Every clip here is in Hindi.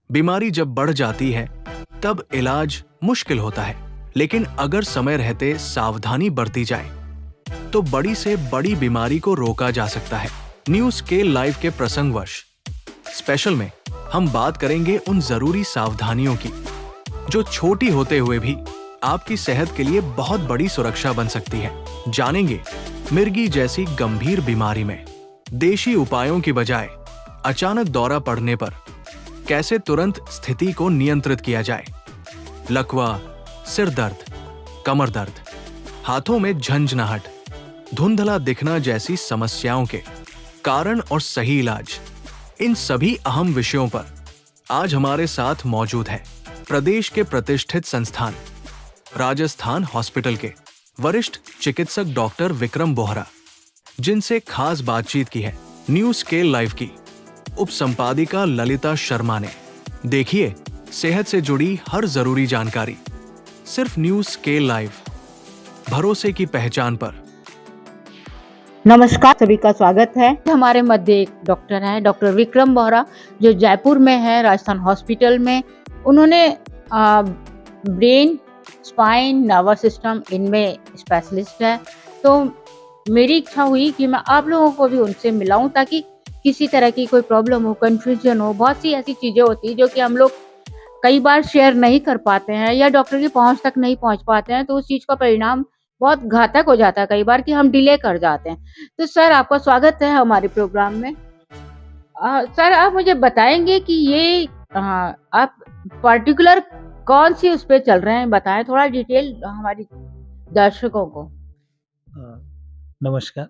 बीमारी जब बढ़ जाती है तब इलाज मुश्किल होता है, लेकिन अगर समय रहते सावधानी बरती जाए तो बड़ी से बड़ी बीमारी को रोका जा सकता है। न्यू स्केल लाइफ के प्रसंगवश स्पेशल में हम बात करेंगे उन जरूरी सावधानियों की जो छोटी होते हुए भी आपकी सेहत के लिए बहुत बड़ी सुरक्षा बन सकती है। जानेंगे मिर्गी जैसी गंभीर बीमारी में देशी उपायों की बजाय अचानक दौरा पड़ने पर कैसे तुरंत स्थिति को नियंत्रित किया जाए। लकवा, सिर दर्द, कमर दर्द, हाथों में झंझनाहट, धुंधला दिखना जैसी समस्याओं के कारण और सही इलाज, इन सभी अहम विषयों पर आज हमारे साथ मौजूद है प्रदेश के प्रतिष्ठित संस्थान राजस्थान हॉस्पिटल के वरिष्ठ चिकित्सक डॉक्टर विक्रम बोहरा, जिनसे खास बातचीत की है न्यू स्केल लाइफ की उप संपादिका ललिता शर्मा ने। देखिए सेहत से जुड़ी हर जरूरी जानकारी सिर्फ न्यू स्केल लाइफ, भरोसे की पहचान पर। नमस्कार, सभी का स्वागत है। हमारे मध्य एक डॉक्टर हैं, डॉक्टर विक्रम बोहरा, जो जयपुर में है, राजस्थान हॉस्पिटल में। उन्होंने ब्रेन, स्पाइन, नर्वस सिस्टम इनमें स्पेशलिस्ट है। तो मेरी इच्छा हुई कि मैं आप लोगों को भी उनसे मिलाऊं ताकि किसी तरह की कोई प्रॉब्लम हो, कंफ्यूजन हो, बहुत सी ऐसी चीज़ें होती हैं जो कि हम लोग कई बार शेयर नहीं कर पाते हैं या डॉक्टर की पहुंच तक नहीं पहुंच पाते हैं, तो उस चीज़ का परिणाम बहुत घातक हो जाता है कई बार कि हम डिले कर जाते हैं। तो सर, आपका स्वागत है हमारे प्रोग्राम में। सर, आप मुझे बताएंगे कि ये आप पर्टिकुलर कौन सी उस पे चल रहे हैं, बताएं थोड़ा डिटेल हमारी दर्शकों को। नमस्कार,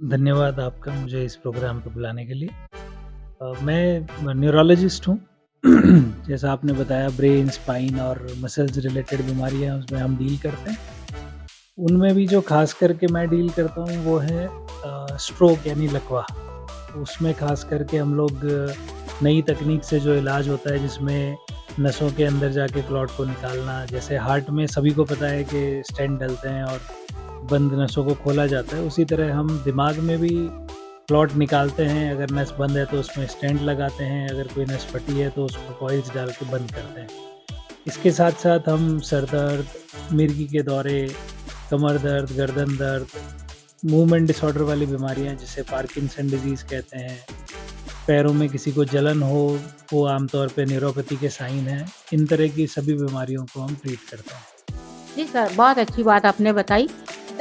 धन्यवाद आपका मुझे इस प्रोग्राम पे बुलाने के लिए। मैं न्यूरोलॉजिस्ट हूँ। जैसा आपने बताया, ब्रेन, स्पाइन और मसल्स रिलेटेड बीमारियाँ उसमें हम डील करते हैं। उनमें भी जो खास करके मैं डील करता हूँ वो है स्ट्रोक यानी लकवा। उसमें खास करके हम लोग नई तकनीक से जो इलाज होता है जिसमें नसों के अंदर जाके क्लॉट को निकालना, जैसे हार्ट में सभी को पता है कि स्टेंट डलते हैं और बंद नसों को खोला जाता है, उसी तरह हम दिमाग में भी क्लॉट निकालते हैं। अगर नस बंद है तो उसमें स्टेंट लगाते हैं, अगर कोई नस फटी है तो उसको कॉइल्स डाल के बंद करते हैं। इसके साथ साथ हम सर दर्द, मिर्गी के दौरे, कमर दर्द, गर्दन दर्द, मूवमेंट डिसऑर्डर वाली बीमारियां जिसे पार्किंसन डिजीज़ कहते हैं, पैरों में किसी को जलन हो, वो आमतौर पे न्यूरोपैथी के साइन हैं। इन तरह की सभी बीमारियों को हम ट्रीट करते हैं। जी सर, बहुत अच्छी बात आपने बताई।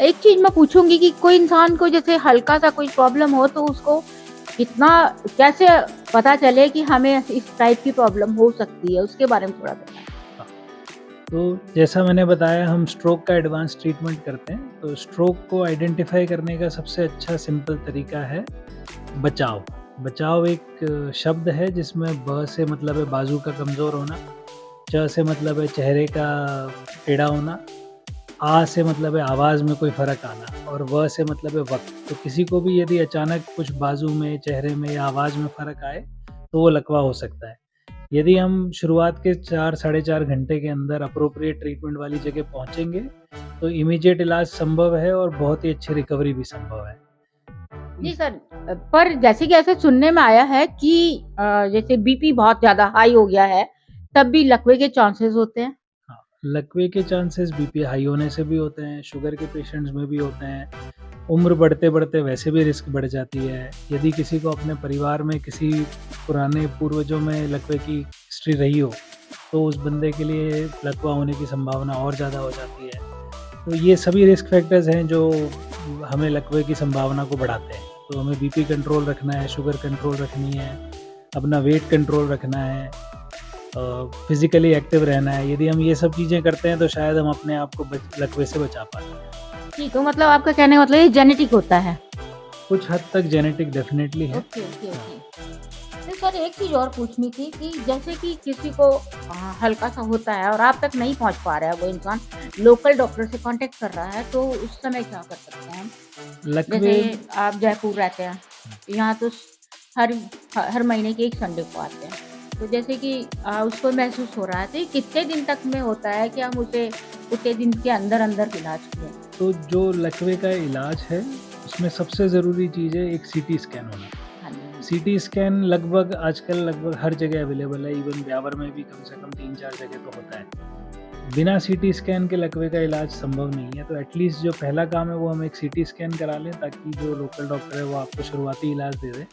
एक चीज़ मैं पूछूंगी कि कोई इंसान को जैसे हल्का सा कोई प्रॉब्लम हो तो उसको कितना कैसे पता चले कि हमें इस टाइप की प्रॉब्लम हो सकती है, उसके बारे में थोड़ा बताएं। तो जैसा मैंने बताया, हम स्ट्रोक का एडवांस ट्रीटमेंट करते हैं। तो स्ट्रोक को आइडेंटिफाई करने का सबसे अच्छा सिंपल तरीका है बचाव। बचाव एक शब्द है जिसमें ब से मतलब है बाजू का कमज़ोर होना, च से मतलब है चेहरे का टेढ़ा होना, आ से मतलब है आवाज़ में कोई फ़र्क आना, और व से मतलब है वक्त। तो किसी को भी यदि अचानक कुछ बाजू में, चेहरे में या आवाज़ में फ़र्क आए तो वो लकवा हो सकता है। यदि हम शुरुआत के 4 साढ़े 4 घंटे के अंदर अप्रोप्रिएट ट्रीटमेंट वाली जगह पहुँचेंगे तो इमीडिएट इलाज संभव है और बहुत ही अच्छी रिकवरी भी संभव है। जी सर, पर जैसे कि ऐसे सुनने में आया है कि जैसे बीपी बहुत ज़्यादा हाई हो गया है, तब भी लकवे के चांसेस होते हैं। हाँ, लकवे के चांसेस बीपी हाई होने से भी होते हैं, शुगर के पेशेंट्स में भी होते हैं। उम्र बढ़ते-बढ़ते वैसे भी रिस्क बढ़ जाती है। यदि किसी को अपने परिवार में किसी पुराने पूर्वजों में लकवे की हिस्ट्री रही हो, तो उस बंदे के लिए लकवा होने की संभावना और ज़्यादा हो जाती है। तो ये सभी रिस्क फैक्टर्स हैं जो हमें लकवे की संभावना को बढ़ाते हैं। तो हमें बीपी कंट्रोल रखना है, शुगर कंट्रोल रखनी है, अपना वेट कंट्रोल रखना है, फिज़िकली एक्टिव रहना है। यदि हम ये सब चीज़ें करते हैं तो शायद हम अपने आप को लकवे से बचा पाते हैं। ठीक, तो मतलब आपका कहने का मतलब ये जेनेटिक होता है। कुछ हद तक जेनेटिक डेफिनेटली है। Okay okay okay. तो सर, एक चीज़ और पूछनी थी कि जैसे कि किसी को हल्का सा होता है और आप तक नहीं पहुंच पा रहा है, वो इंसान लोकल डॉक्टर से कांटेक्ट कर रहा है, तो उस समय क्या कर सकते हैं हम? लकवे जैसे आप जयपुर रहते हैं, यहाँ तो हर हर महीने के एक संडे को आते हैं, तो जैसे कि उसको महसूस हो रहा है, तो ये कितने दिन तक में होता है कि हम उसे उतने दिन के अंदर अंदर इलाज करें? तो जो लकवे का इलाज है उसमें सबसे ज़रूरी चीज़ है एक सीटी स्कैन होना। हाँ जी। सीटी स्कैन लगभग आजकल हर जगह अवेलेबल है, इवन ब्यावर में भी कम से कम 3-4 जगह तो होता है। बिना सीटी स्कैन के लकवे का इलाज संभव नहीं है, तो एटलीस्ट जो पहला काम है वो हम एक सीटी स्कैन करा लें, ताकि जो लोकल डॉक्टर है वो आपको शुरुआती इलाज दे दे।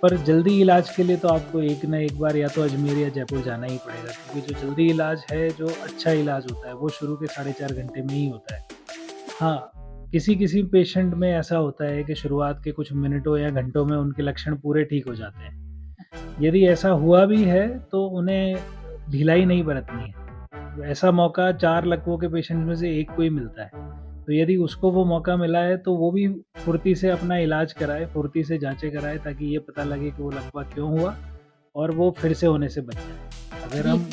पर जल्दी इलाज के लिए तो आपको एक ना एक बार या तो अजमेर या जयपुर जाना ही पड़ेगा, क्योंकि जो जल्दी इलाज है, जो अच्छा इलाज होता है, वो शुरू के 4.5 घंटे में ही होता है। हाँ, किसी पेशेंट में ऐसा होता है कि शुरुआत के कुछ मिनटों या घंटों में उनके लक्षण पूरे ठीक हो जाते हैं। यदि ऐसा हुआ भी है तो उन्हें ढिलाई नहीं बरतनी है। ऐसा मौका 4 लकवों के पेशेंट में से 1 को ही मिलता है। तो यदि उसको वो मौका मिला है तो वो भी फुर्ती से अपना इलाज कराए, फुर्ती से जाँचें कराए, ताकि ये पता लगे कि वो लकवा क्यों हुआ और वो फिर से होने से बच जाए। अगर जी। हम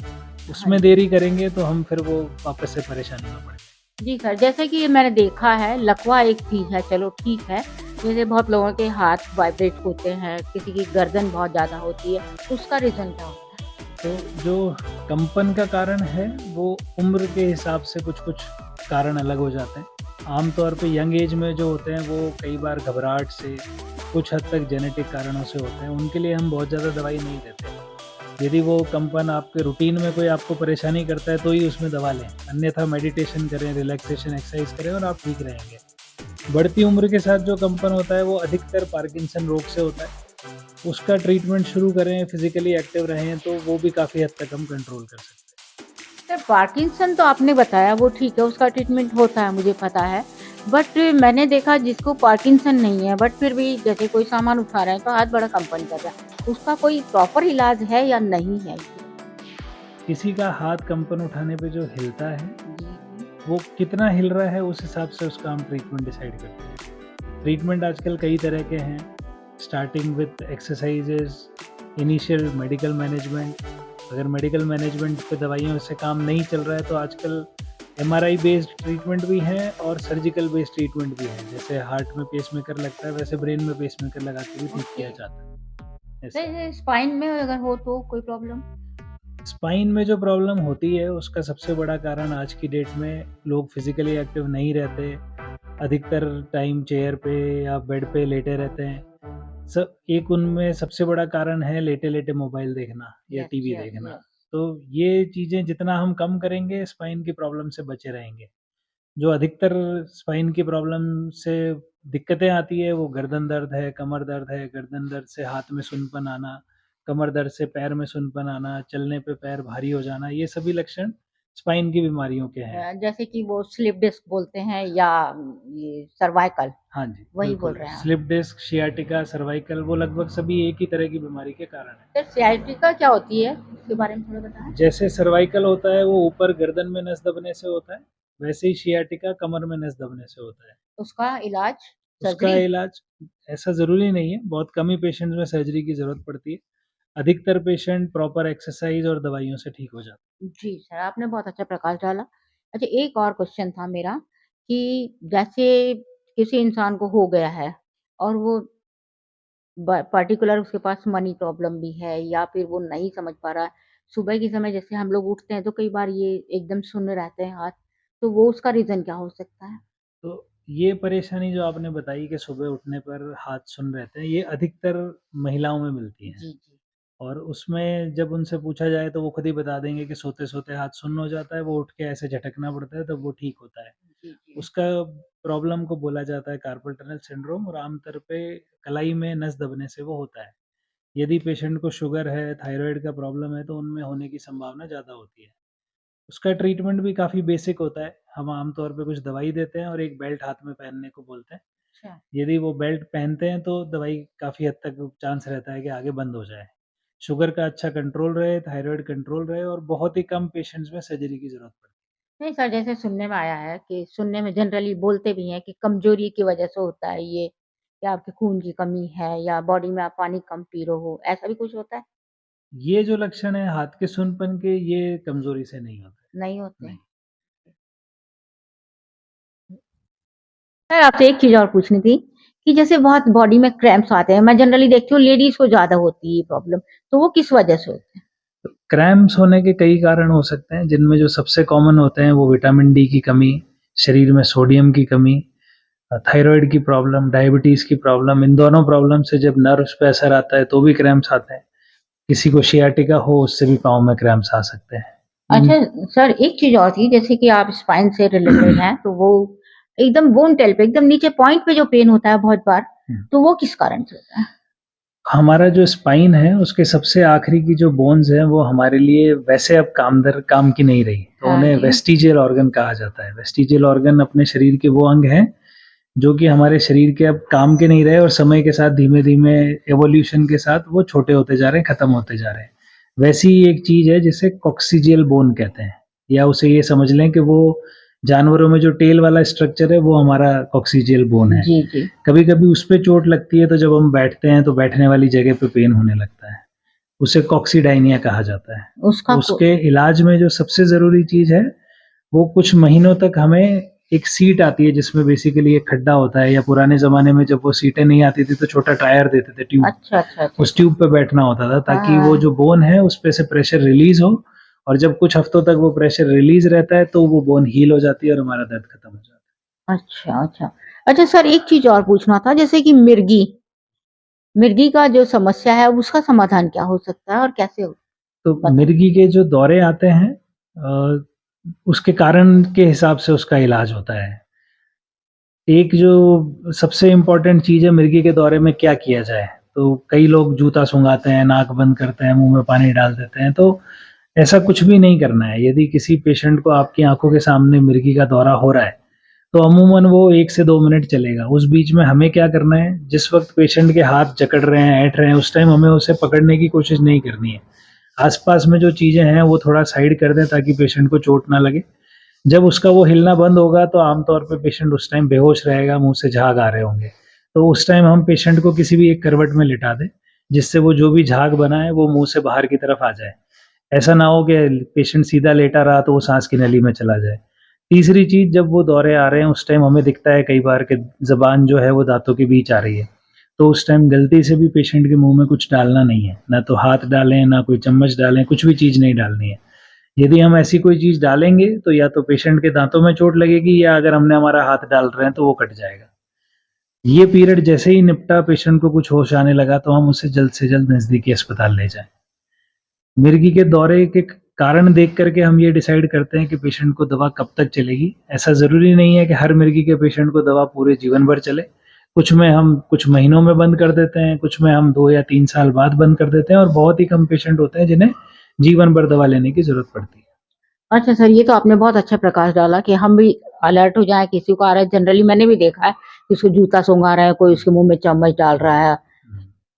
उसमें देरी करेंगे तो हम फिर वो वापस से परेशानी में पड़ेंगे। जी सर, जैसे कि मैंने देखा है लकवा एक चीज़ है, चलो ठीक है। जैसे बहुत लोगों के हाथ वाइब्रेट होते हैं, किसी की गर्दन बहुत ज़्यादा होती है, तो उसका रीज़न क्या होता है? तो जो कंपन का कारण है वो उम्र के हिसाब से कुछ-कुछ कारण अलग हो जाते हैं। आम तौर पे यंग एज में जो होते हैं वो कई बार घबराहट से, कुछ हद तक जेनेटिक कारणों से होते हैं, उनके लिए हम बहुत ज़्यादा दवाई नहीं देते। यदि वो कंपन आपके रूटीन में कोई आपको परेशानी करता है तो ही उसमें दवा लें, अन्यथा मेडिटेशन करें, रिलैक्सेशन एक्सरसाइज करें और आप ठीक रहेंगे। बढ़ती उम्र के साथ जो कंपन होता है वो अधिकतर पार्किंसन रोग से होता है। उसका ट्रीटमेंट शुरू करें, फिज़िकली एक्टिव रहें तो वो भी काफ़ी हद तक हम कंट्रोल कर सकते हैं। सर पार्किंसन तो आपने बताया वो ठीक है, उसका ट्रीटमेंट होता है मुझे पता है। बट मैंने देखा जिसको पार्किंसन नहीं है बट फिर भी जैसे कोई सामान उठा रहे हैं तो हाथ बड़ा कंपन कर रहा है, उसका कोई प्रॉपर इलाज है या नहीं है? किसी का हाथ कंपन उठाने पे जो हिलता है, जी। वो कितना हिल रहा है उस हिसाब से उसका हम ट्रीटमेंट डिसाइड करते हैं। ट्रीटमेंट आजकल कई तरह के हैं, starting with exercises, initial medical management. अगर मेडिकल मैनेजमेंट पे दवाइयों से काम नहीं चल रहा है तो आजकल एमआरआई बेस्ड ट्रीटमेंट भी हैं और सर्जिकल बेस्ड ट्रीटमेंट भी हैं। जैसे हार्ट में पेसमेकर लगता है, वैसे ब्रेन में पेसमेकर लगा के भी ठीक किया जाता है। ऐसा। सर स्पाइन में अगर हो तो कोई प्रॉब्लम? स्पाइन में जो प्रॉब्लम होती है उसका सबसे बड़ा कारण आज की डेट में लोग फिजिकली एक्टिव नहीं रहते, अधिकतर टाइम चेयर पे या बेड पे लेटे रहते हैं। सब एक उनमें सबसे बड़ा कारण है लेटे-लेटे मोबाइल देखना या यस, टीवी यस, देखना। यस। तो ये चीज़ें जितना हम कम करेंगे स्पाइन की प्रॉब्लम से बचे रहेंगे। जो अधिकतर स्पाइन की प्रॉब्लम से दिक्कतें आती है वो गर्दन दर्द है, कमर दर्द है, गर्दन दर्द से हाथ में सुन्नपन आना, कमर दर्द से पैर में सुन्नपन आना, चलने पे पैर भारी हो जाना, ये सभी लक्षण स्पाइन की बीमारियों के हैं। जैसे कि वो स्लिप डिस्क बोलते हैं या ये सर्वाइकल, हाँ जी, वही बोल बिल्कुल। रहे हैं आप? स्लिप डिस्क, सियाटिका, सर्वाइकल वो लगभग सभी एक ही तरह की बीमारी के कारण हैं। सर सियाट्रिका क्या होती है? उसके बारे में थोड़ा बताएँ? जैसे सर्वाइकल होता है वो ऊपर गर्दन में नस दबने से होता है, वैसे ही सियाटिका कमर में नस दबने से होता है। उसका इलाज उसका सर्जरी? इलाज ऐसा ज़रूरी नहीं है, बहुत कम ही पेशेंट्स में सर्जरी की ज़रूरत पड़ती है। अधिकतर पेशेंट प्रॉपर एक्सरसाइज़ और दवाइयों से ठीक हो जाते जी, सर आपने बहुत अच्छा प्रकाश डाला। अच्छा एक और क्वेश्चन था मेरा कि जैसे किसी इंसान को हो गया है और वो पर्टिकुलर उसके पास मनी प्रॉब्लम भी है या फिर वो नहीं समझ पा रहा है। सुबह के समय जैसे हम लोग उठते हैं तो कई बार ये एकदम शून्य रहते हैं हाथ, तो वो उसका रीज़न क्या हो सकता है? तो ये परेशानी जो आपने बताई कि सुबह उठने पर हाथ सुन्न रहते हैं, ये अधिकतर महिलाओं में मिलती है। जी, जी। और उसमें जब उनसे पूछा जाए तो वो खुद ही बता देंगे कि सोते-सोते हाथ सुन्न हो जाता है, वो उठ के ऐसे झटकना पड़ता है तब वो ठीक होता है। जी, जी। उसका प्रॉब्लम को बोला जाता है कार्पल टनल सिंड्रोम और आमतौर पे कलाई में नस दबने से वो होता है। यदि पेशेंट को शुगर है, थायरॉइड का प्रॉब्लम है तो उनमें होने की संभावना ज़्यादा होती है। उसका ट्रीटमेंट भी काफ़ी बेसिक होता है। हम आम तौर पे कुछ दवाई देते हैं और एक बेल्ट हाथ में पहनने को बोलते हैं। अच्छा। यदि वो बेल्ट पहनते हैं तो दवाई काफ़ी हद तक चांस रहता है कि आगे बंद हो जाए। शुगर का अच्छा कंट्रोल रहे, थायरॉइड कंट्रोल रहे और बहुत ही कम पेशेंट्स में सर्जरी की ज़रूरत पड़ती नहीं सर, जैसे सुनने में आया है कि सुनने में जनरली बोलते भी हैं कि कमज़ोरी की वज़ह से होता है ये, या आपके खून की कमी है या बॉडी में आप पानी कम पी रहे हो, ऐसा भी कुछ होता है? है। ये जो लक्षण है हाथ के सुन्नपन के ये कमज़ोरी से नहीं होते। नहीं होते नहीं। हैं? सर आपसे एक चीज़ और पूछनी थी कि जैसे बहुत बॉडी में क्रैम्प्स आते हैं, मैं जनरली देखती हूँ लेडीज़ को ज़्यादा होती है ये प्रॉब्लम, तो वो किस वज़ह से होते हैं? क्रैम्प्स होने के कई कारण हो सकते हैं जिनमें जो सबसे कॉमन होते हैं वो विटामिन डी की कमी, शरीर में सोडियम की कमी, थायराइड की प्रॉब्लम, डायबिटीज़ की प्रॉब्लम, इन दोनों प्रॉब्लम से जब नर्व्स पे असर आता है तो भी क्रैम्प्स आते हैं। किसी को सियाटिका हो उससे भी पाँव में क्रैम्प्स आ सकते हैं। अच्छा सर, एक चीज़ और थी, जैसे कि आप स्पाइन से रिलेटेड हैं, तो वो एकदम बोन टेल पे, एकदम नीचे पॉइंट पे जो पेन होता है बहुत बार, तो वो किस कारण से होता है? हमारा जो स्पाइन है उसके सबसे आखिरी की जो बोन्स हैं वो हमारे लिए वैसे अब काम की नहीं रही, तो हाँ उन्हें जी। वेस्टिजियल ऑर्गन कहा जाता है। वेस्टिजियल ऑर्गन अपने शरीर के वो अंग हैं जो कि हमारे शरीर के अब काम के नहीं रहे और समय के साथ धीमे-धीमे एवोल्यूशन के साथ वो छोटे होते जा रहे हैं, खत्म होते जा रहे हैं। वैसी ही एक चीज़ है जिसे कॉक्सिजियल बोन कहते हैं, या उसे ये समझ लें कि वो जानवरों में जो टेल वाला स्ट्रक्चर है वो हमारा कॉक्सिजियल बोन है। जी, जी। कभी-कभी उस पे चोट लगती है तो जब हम बैठते हैं तो बैठने वाली जगह पे पेन होने लगता है। उसे कॉक्सीडायनिया कहा जाता है। उसका को उसके इलाज में जो सबसे ज़रूरी चीज़ है, वो कुछ महीनों तक हमें एक सीट आती है जिसमें बेसिकली एक खड्डा होता है, या पुराने ज़माने में जब वो सीटें नहीं आती थी तो छोटा टायर देते थे, ट्यूब। अच्छा, अच्छा, अच्छा, उस अच्छा। ट्यूब पे बैठना होता था ताकि वो हाँ। जो बोन है उस पे से प्रेशर रिलीज़ हो, और जब कुछ हफ्तों तक वो प्रेशर रिलीज़ रहता है तो वो बोन हील हो जाती है और हमारा दर्द खत्म हो जाता है। अच्छा, अच्छा। अच्छा सर, एक चीज़ और पूछना था, जैसे कि मिर्गी मिर्गी का जो समस्या है उसका समाधान क्या हो सकता है और कैसे हो? तो बताएँ। मिर्गी के जो दौरे आते हैं, उसके कारण के हिसाब से उसका इलाज होता है। एक जो सबसे इम्पोर्टेंट चीज़ है मिर्गी के दौरे में क्या किया जाए, तो कई लोग जूता सूँघाते हैं, नाक बंद करते हैं, मुँह में पानी डाल देते हैं, तो ऐसा कुछ भी नहीं करना है। यदि किसी पेशेंट को आपकी आँखों के सामने मिर्गी का दौरा हो रहा है, तो अमूमन वो 1 से 2 मिनट चलेगा। उस बीच में हमें क्या करना है, जिस वक़्त पेशेंट के हाथ जकड़ रहे हैं, ऐंठ रहे हैं, उस टाइम हमें उसे पकड़ने की कोशिश नहीं करनी है। आस-पास में जो चीज़ें हैं, वो थोड़ा साइड कर दें ताकि पेशेंट को चोट ना लगे। जब उसका वो हिलना बंद होगा, तो आमतौर पे पेशेंट उस टाइम बेहोश रहेगा, मुँह से झाग आ रहे होंगे। तो उस टाइम हम पेशेंट को किसी भी एक करवट में लिटा दें, जिससे वो जो भी झाग बना है, वो मुँह से बाहर की तरफ आ जाए। ऐसा ना हो कि पेशेंट सीधा लेटा रहा तो वो साँस की नली में चला जाए। तीसरी चीज़, जब वो दौरे आ रहे हैं उस टाइम हमें दिखता है कई बार कि ज़बान जो है वो दाँतों के बीच आ रही है। तो उस टाइम गलती से भी पेशेंट के मुँह में कुछ डालना नहीं है। ना तो हाथ डालें, ना कोई चम्मच डालें, कुछ भी चीज़ नहीं डालनी है। यदि हम ऐसी कोई चीज़ डालेंगे तो या तो पेशेंट के दाँतों में चोट लगेगी, या अगर हमने हमारा हाथ डाल रहे हैं तो वो कट जाएगा। ये पीरियड जैसे ही निपटा, पेशेंट को कुछ होश आने लगा, तो हम उसे जल्द से जल्द नज़दीकी अस्पताल ले जाएँ। मिर्गी के दौरे के कारण देख कर के हम ये डिसाइड करते हैं कि पेशेंट को दवा कब तक चलेगी। ऐसा ज़रूरी नहीं है कि हर मिर्गी के पेशेंट को दवा पूरे जीवन भर चले। कुछ में हम कुछ महीनों में बंद कर देते हैं, कुछ में हम 2 या 3 साल बाद बंद कर देते हैं, और बहुत ही कम पेशेंट होते हैं जिन्हें जीवन भर दवा लेने की ज़रूरत पड़ती है। अच्छा सर, ये तो आपने बहुत अच्छा प्रकाश डाला कि हम भी अलर्ट हो जाएँ, किसी को आ रहा है। जनरली मैंने भी देखा है कि उसको जूता सूँघा रहा है, कोई उसके मुँह में चम्मच डाल रहा है।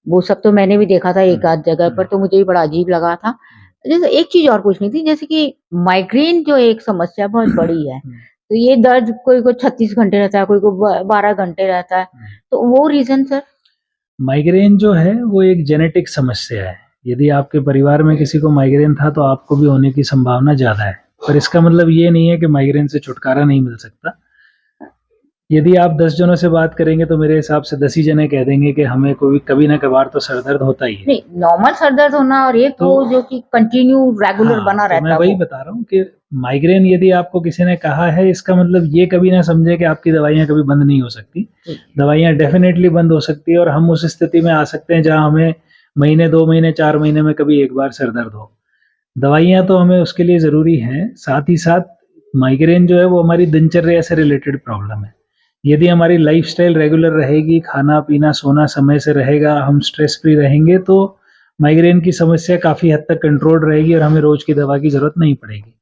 वो सब तो मैंने भी देखा था एक आध जगह पर, तो मुझे भी बड़ा अजीब लगा था। जैसे एक चीज़ और पूछनी थी, जैसे कि माइग्रेन जो एक समस्या बहुत बड़ी है, तो ये दर्द कोई को 36 घंटे रहता है, कोई को 12 घंटे रहता है, तो वो रीज़न सर? माइग्रेन जो है वो एक जेनेटिक समस्या है। यदि आपके परिवार में किसी को माइग्रेन था तो आपको भी होने की संभावना ज़्यादा है। पर इसका मतलब ये नहीं है कि माइग्रेन से छुटकारा नहीं मिल सकता। यदि आप 10 जनों से बात करेंगे तो मेरे हिसाब से 10 ही जने कह देंगे कि हमें कोई कभी ना कभार तो सर दर्द होता ही है। नहीं, नॉर्मल सर दर्द होना और एक तो वो जो कि कंटिन्यू रेगुलर हाँ, बना तो रहता मैं है वही वो। बता रहा हूँ कि माइग्रेन यदि आपको किसी ने कहा है, इसका मतलब ये कभी ना समझे कि आपकी दवाइयाँ कभी बंद नहीं हो सकती। जी। दवाइयाँ डेफ़िनेटली बंद हो सकती है, और हम उस स्थिति में आ सकते हैं जहाँ हमें महीने, 2 महीने, 4 महीने में कभी एक बार सर दर्द हो। दवाइयाँ तो हमें उसके लिए ज़रूरी हैं, साथ ही साथ माइग्रेन जो है वो हमारी दिनचर्या से रिलेटेड प्रॉब्लम है। यदि हमारी लाइफ़स्टाइल रेगुलर रहेगी, खाना-पीना, सोना समय से रहेगा, हम स्ट्रेस फ्री रहेंगे, तो माइग्रेन की समस्या काफ़ी हद तक कंट्रोल्ड रहेगी और हमें रोज़ की दवा की ज़रूरत नहीं पड़ेगी।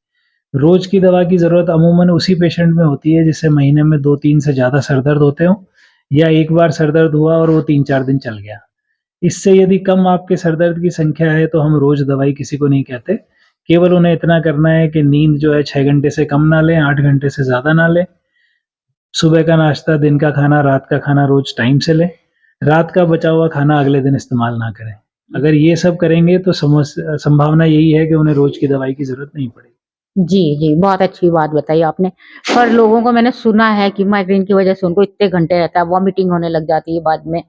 रोज़ की दवा की ज़रूरत अमूमन उसी पेशेंट में होती है जिसे महीने में 2-3 से ज़्यादा सर दर्द होते हों, या एक बार सर दर्द हुआ और वो 3-4 दिन चल गया। इससे यदि कम आपके सर दर्द की संख्या है तो हम रोज़ दवाई किसी को नहीं कहते। केवल उन्हें इतना करना है कि नींद जो है 6 घंटे से कम ना लें, 8 घंटे से ज़्यादा ना लें। सुबह का नाश्ता, दिन का खाना, रात का खाना रोज़ टाइम से लें। रात का बचा हुआ खाना अगले दिन इस्तेमाल ना करें। अगर ये सब करेंगे तो संभावना यही है कि उन्हें रोज़ की दवाई की ज़रूरत नहीं पड़ेगी। जी, जी, बहुत अच्छी बात बताई आपने। पर लोगों को मैंने सुना है कि माइग्रेन की वज़ह से उनको इतने घंटे रहता है, वॉमिटिंग होने लग जाती है बाद में।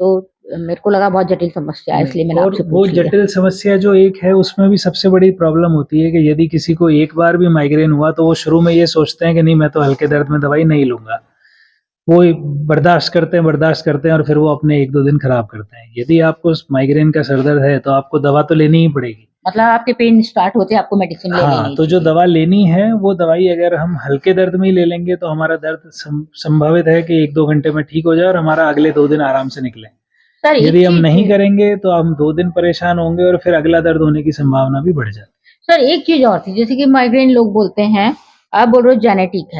तो मेरे को लगा बहुत जटिल समस्या है, नहीं, इसलिए मैंने और आपसे वो पूछ लिया। जटिल समस्या जो एक है उसमें भी सबसे बड़ी प्रॉब्लम होती है कि यदि किसी को एक बार भी माइग्रेन हुआ तो वो शुरू में ये सोचते हैं कि नहीं, मैं तो हल्के दर्द में दवाई नहीं लूँगा। वो बर्दाश्त करते हैं और फिर वो अपने 1-2 दिन खराब करते हैं। यदि आपको माइग्रेन का सर दर्द है, तो आपको दवा तो लेनी ही पड़ेगी। मतलब आपके पेन स्टार्ट होते आपको मेडिसिन ले हाँ, लेनी तो जो चाहिए। दवा लेनी है, वो दवाई अगर हम हल्के दर्द में ही ले लेंगे, तो हमारा दर्द संभावित है कि 1-2 घंटे में ठीक हो जाए और हमारा अगले 2 दिन आराम से निकले। सर एक यदि हम नहीं चीज़ करेंगे, तो हम 2 दिन परेशान होंगे और फिर अगला दर्द होने की संभावना भी बढ़ जाती सर एक चीज़ और थी, जैसे कि माइग्रेन लोग बोलते हैं, आप बोल रहे हो जेनेटिक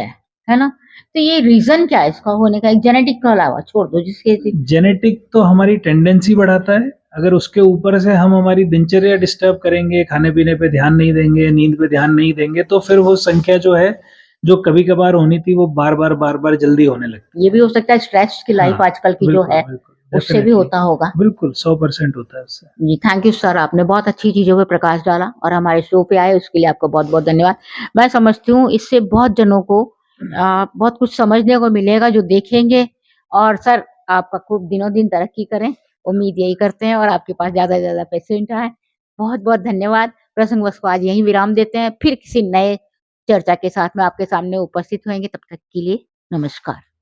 है ना? तो ये रीज़न क्या है इसका होने का? एक जेनेटिक के अलावा छोड़ दो जिसके है। जेनेटिक तो हमारी टेंडेंसी बढ़ाता है, अगर उसके ऊपर से हम हमारी दिनचर्या डिस्टर्ब करेंगे, खाने-पीने पे ध्यान नहीं देंगे, नींद पे ध्यान नहीं देंगे, तो फिर वो संख्या जो है, जो कभी-कभार होनी थी, वो बार-बार जल्दी होने लगती है। ये भी हो सकता है स्ट्रेस की लाइफ हाँ, आजकल की जो बिल्कुल, है, बिल्कुल, उससे भी डेफ़िनेटली। होता होगा। बिल्कुल, 100% होता है उससे। जी, थैंक यू सर, आपने बहुत अच्छी चीज़ों पे प्रकाश डाला और हमारे शो पे आए उसके लिए आपका बहुत-बहुत धन्यवाद। मैं समझती हूँ इससे बहुत जनों को बहुत कुछ समझने को मिलेगा जो देखेंगे और सर आपका खूब दिनों-दिन तरक्की करें, उम्मीद यही करते हैं और आपके पास ज़्यादा से ज़्यादा पेशेंट आएँ। बहुत-बहुत धन्यवाद। प्रसंगवश को आज यहीं विराम देते हैं, फिर किसी नए चर्चा के साथ में आपके सामने उपस्थित होंगे, तब तक के लिए नमस्कार।